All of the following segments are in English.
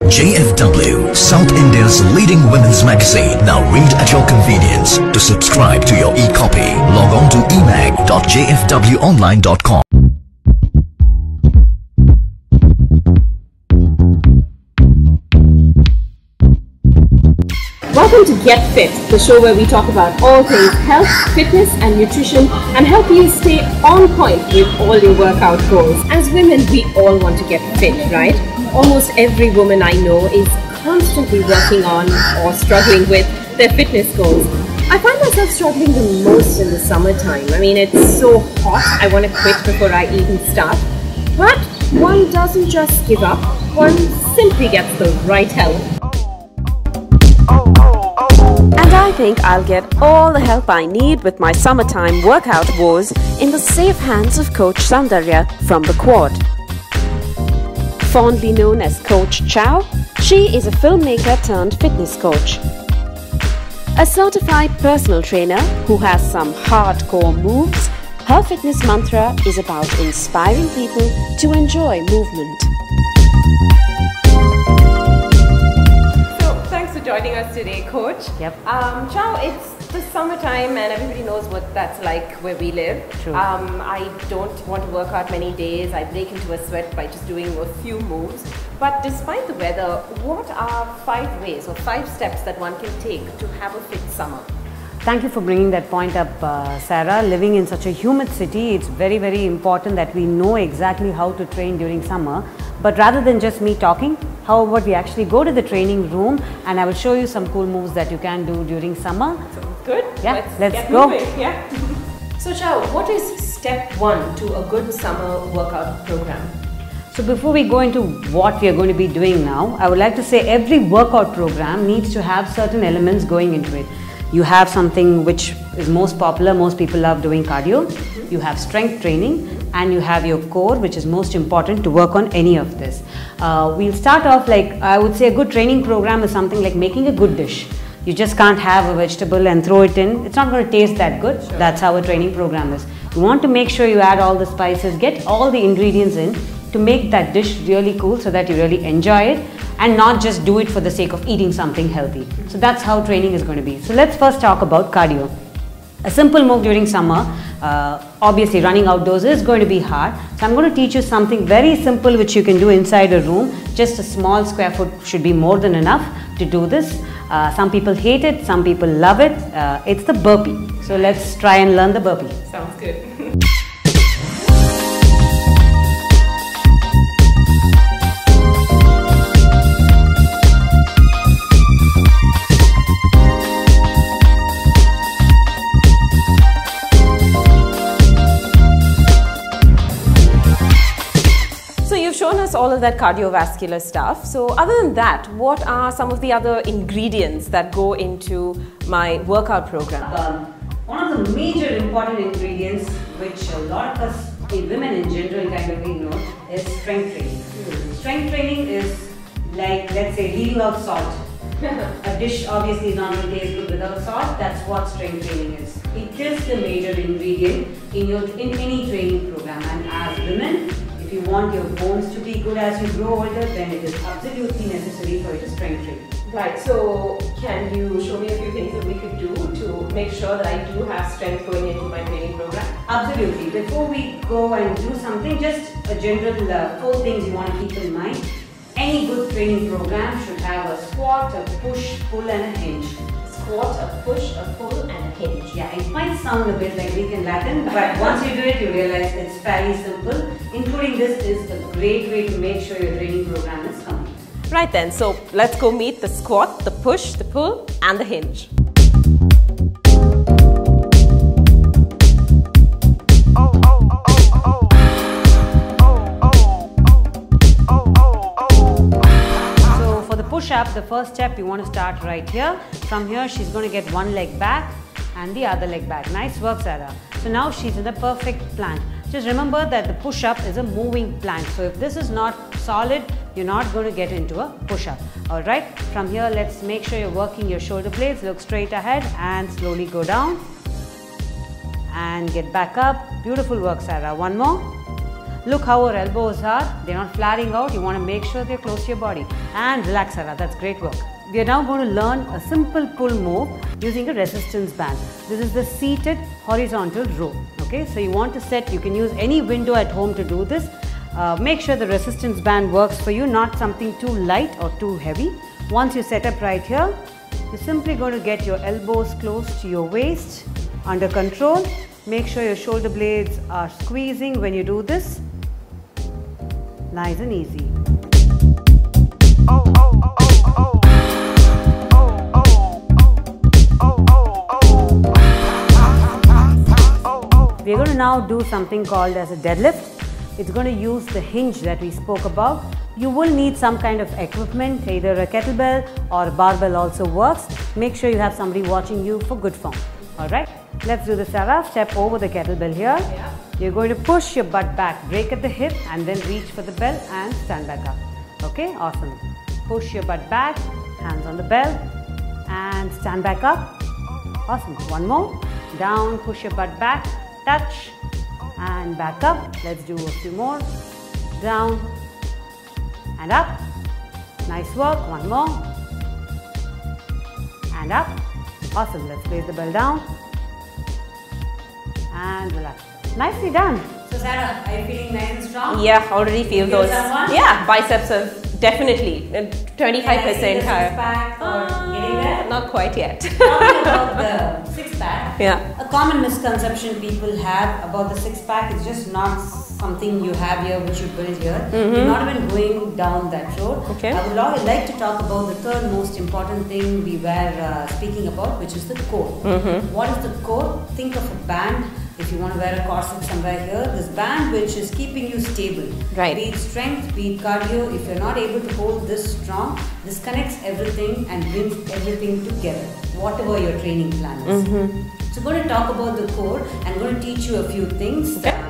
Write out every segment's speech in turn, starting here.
JFW, South India's leading women's magazine. Now read at your convenience. To subscribe to your e-copy, log on to emag.jfwonline.com. Welcome to Get Fit, the show where we talk about all things health, fitness and nutrition and help you stay on point with all your workout goals. As women, we all want to get fit, right? Almost every woman I know is constantly working on or struggling with their fitness goals. I find myself struggling the most in the summertime. I mean, it's so hot, I want to quit before I even start. But one doesn't just give up, one simply gets the right help. And I think I'll get all the help I need with my summertime workout woes in the safe hands of Coach Soundarya from the Quad. Fondly known as Coach Chow, she is a filmmaker turned fitness coach. A certified personal trainer who has some hardcore moves, her fitness mantra is about inspiring people to enjoy movement. Joining us today, Coach. Yep. Chow, it's the summertime and everybody knows what that's like where we live. True. I don't want to work out many days. I break into a sweat by just doing a few moves. But despite the weather, what are 5 ways or 5 steps that one can take to have a fit summer? Thank you for bringing that point up, Sara. Living in such a humid city, it's very, very important that we know exactly how to train during summer. But rather than just me talking, how about we actually go to the training room and I will show you some cool moves that you can do during summer. Sounds good. Yeah, let's go. Yeah. So Chow, what is step 1 to a good summer workout program? So before we go into what we are going to be doing now, I would like to say every workout program needs to have certain elements going into it. You have something which is most popular, most people love doing cardio. You have strength training and you have your core, which is most important to work on any of this. We'll start off like, I would say a good training program is something like making a good dish. You just can't have a vegetable and throw it in. It's not going to taste that good. Sure. That's how a training program is. You want to make sure you add all the spices, get all the ingredients in to make that dish really cool so that you really enjoy it and not just do it for the sake of eating something healthy. So that's how training is going to be. So let's first talk about cardio. A simple move during summer, obviously running outdoors is going to be hard. So I'm going to teach you something very simple which you can do inside a room. Just a small square foot should be more than enough to do this. Some people hate it, some people love it. It's the burpee. So let's try and learn the burpee. Sounds good. Shown us all of that cardiovascular stuff. So other than that, what are some of the other ingredients that go into my workout program? One of the major important ingredients which a lot of us women in general kind of ignore is strength training. Strength training is like, let's say, leaving out salt. A dish obviously is not going to taste good without salt. That's what strength training is. It is the major ingredient in any training program, and as women, if you want your bones to be good as you grow older, then it is absolutely necessary for you to strength train. Right, so can you show me a few things that we could do to make sure that I do have strength going into my training program? Absolutely. Before we go and do something, just a general 4 things you want to keep in mind. Any good training program should have a squat, a push, pull and a hinge. Squat, a push, a pull and a hinge. Yeah, it might sound a bit like Greek and Latin, but once you do it, you realize it's fairly simple. Including this is a great way to make sure your training program is complete. Right then, so let's go meet the squat, the push, the pull and the hinge. Push-up, the first step you want to start right here. From here she's going to get one leg back and the other leg back. Nice work, Sara. So now she's in the perfect plank. Just remember that the push-up is a moving plank. So if this is not solid, you're not going to get into a push-up. Alright, from here let's make sure you're working your shoulder blades. Look straight ahead and slowly go down. And get back up. Beautiful work, Sara. One more. Look how our elbows are. They're not flaring out. You want to make sure they're close to your body. And relax, Sara. That's great work. We are now going to learn a simple pull move using a resistance band. This is the seated horizontal row. Okay, so you want to set, you can use any window at home to do this. Make sure the resistance band works for you, not something too light or too heavy. Once you set up right here, you're simply going to get your elbows close to your waist, under control. Make sure your shoulder blades are squeezing when you do this. Nice and easy. We're going to now do something called as a deadlift. It's going to use the hinge that we spoke about. You will need some kind of equipment, either a kettlebell or a barbell also works. Make sure you have somebody watching you for good form. Alright, let's do the Sara. Step over the kettlebell here. Yeah. You're going to push your butt back, break at the hip and then reach for the bell and stand back up. Okay, awesome. Push your butt back, hands on the bell and stand back up. Awesome. One more. Down, push your butt back, touch and back up. Let's do a few more. Down and up. Nice work. One more. And up. Awesome. Let's place the bell down and relax. Nicely done. So Sara, are you feeling nice and strong? Yeah, already feel those. Yeah, biceps have definitely 25% higher. Not quite yet. Talking about the six-pack, yeah. A common misconception people have about the six-pack is just not something you have here which you build here. You're not even going down that road. Okay. I would like to talk about the third most important thing we were speaking about, which is the core. What is the core? Think of a band. If you want to wear a corset somewhere here, this band which is keeping you stable. Right. Be it strength, be it cardio. If you're not able to hold this strong, this connects everything and brings everything together, whatever your training plan is. So I'm going to talk about the core and I'm going to teach you a few things. Okay.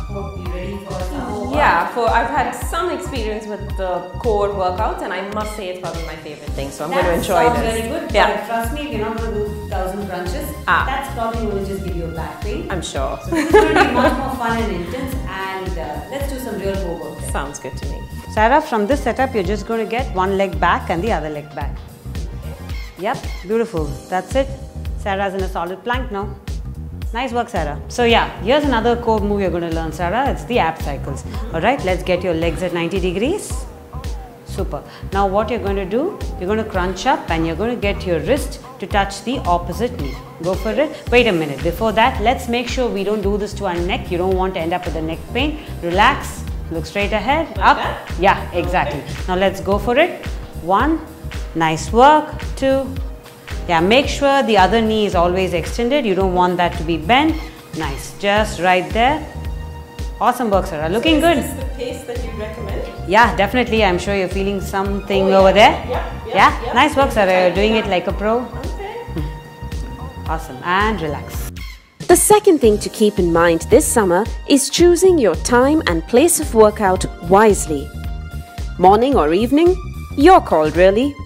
Hope you're ready for some more. Yeah, I've had some experience with the core workouts and I must say it's probably my favorite thing. So I'm going to enjoy this. Very good. Yeah. But trust me, if you're not going to do 1,000 crunches, that's probably going to just give you a back pain. I'm sure. So this is going to be much more fun and intense and let's do some real core work. Sounds good to me. Sara, from this setup, you're just going to get one leg back and the other leg back. Yep, beautiful. That's it. Sara's in a solid plank now. Nice work, Sara. So yeah, here's another core move you're going to learn, Sara. It's the ab cycles. Alright, let's get your legs at 90 degrees. Super. Now what you're going to do, you're going to crunch up and you're going to get your wrist to touch the opposite knee. Go for it. Wait a minute. Before that, let's make sure we don't do this to our neck. You don't want to end up with a neck pain. Relax. Look straight ahead. Up. Yeah, exactly. Now let's go for it. 1. Nice work. 2. Yeah, make sure the other knee is always extended. You don't want that to be bent. Nice. Just right there. Awesome work, Sara. Looking good. Is this the pace that you recommend? Yeah, definitely. I'm sure you're feeling something over there. Yeah. Nice work, Sara. You're doing it like a pro. Okay. Awesome. And relax. The second thing to keep in mind this summer is choosing your time and place of workout wisely. Morning or evening? Your call, really.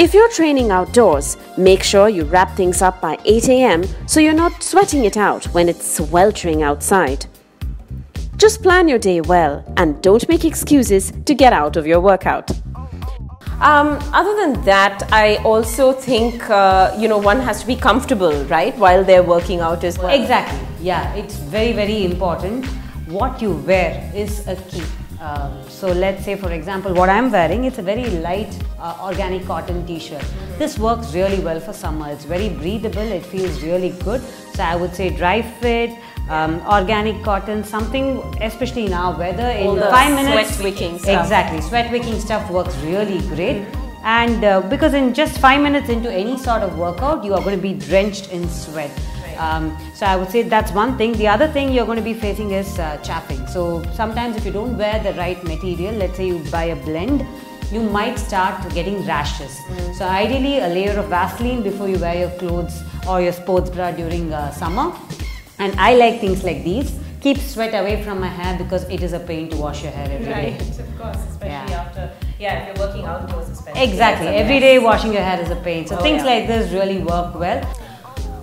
If you're training outdoors, make sure you wrap things up by 8 AM so you're not sweating it out when it's sweltering outside. Just plan your day well and don't make excuses to get out of your workout. Other than that, I also think, one has to be comfortable, right, while they're working out as well. Exactly. Yeah, it's very, very important. What you wear is a key. So let's say, for example, what I'm wearing, it's a very light organic cotton t-shirt. This works really well for summer. It's very breathable. It feels really good. So I would say dry fit, organic cotton, something, especially in our weather, in 5 minutes. Sweat wicking stuff. Exactly. Sweat wicking stuff works really great. And because in just 5 minutes into any sort of workout, you are going to be drenched in sweat. So I would say that's one thing. The other thing you're going to be facing is chaffing. So sometimes if you don't wear the right material, let's say you buy a blend, you might start getting rashes. So ideally a layer of Vaseline before you wear your clothes or your sports bra during summer. And I like things like these. Keep sweat away from my hair because it is a pain to wash your hair every day. Right, of course, especially after, if you're working outdoors especially. Exactly, every day washing your hair is a pain. So things like this really work well.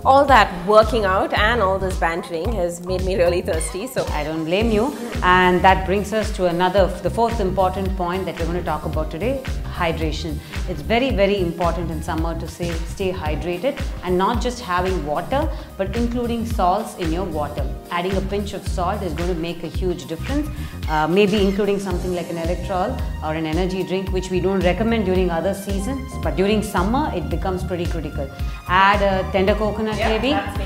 all that working out and all this bantering has made me really thirsty. So I don't blame you. And that brings us to the fourth important point that we're going to talk about today, hydration. It's very, very important in summer to stay hydrated, and not just having water, but including salts in your water. Adding a pinch of salt is going to make a huge difference. Maybe including something like an electrol or an energy drink, which we don't recommend during other seasons, but during summer it becomes pretty critical. Add a tender coconut maybe. That's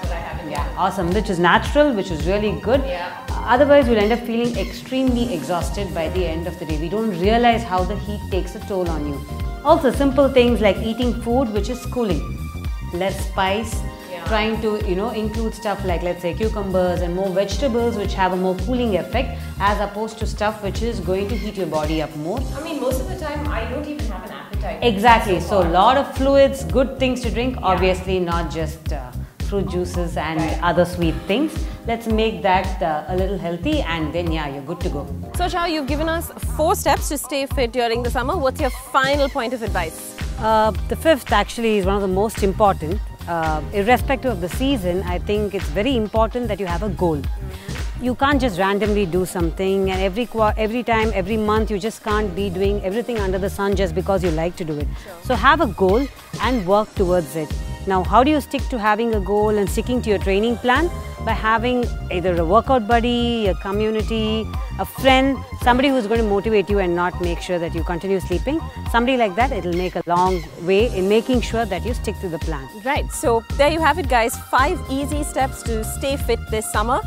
what I have in here. Yeah, awesome, which is natural, which is really good. Yeah. Otherwise, we'll end up feeling extremely exhausted by the end of the day. We don't realize how the heat takes a toll on you. Also, simple things like eating food which is cooling, less spice, trying to include stuff like, let's say, cucumbers and more vegetables which have a more cooling effect, as opposed to stuff which is going to heat your body up more. I mean, most of the time I don't even have an appetite. Exactly. So a lot of fluids, good things to drink, obviously not just fruit juices and other sweet things. Let's make that a little healthy, and then you're good to go. So Shah, you've given us 4 steps to stay fit during the summer. What's your final point of advice? The fifth actually is one of the most important. Irrespective of the season, I think it's very important that you have a goal. You can't just randomly do something, and every time, every month, you just can't be doing everything under the sun just because you like to do it. So have a goal and work towards it. Now, how do you stick to having a goal and sticking to your training plan? By having either a workout buddy, a community, a friend, somebody who's going to motivate you and not make sure that you continue sleeping. Somebody like that, it'll make a long way in making sure that you stick to the plan. Right, so there you have it, guys. 5 easy steps to stay fit this summer.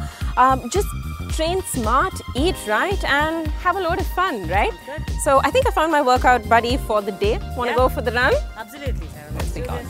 Just train smart, eat right, and have a load of fun, right? Good. So I think I found my workout buddy for the day. Want to go for the run? Absolutely, Sarah. Let's be gone.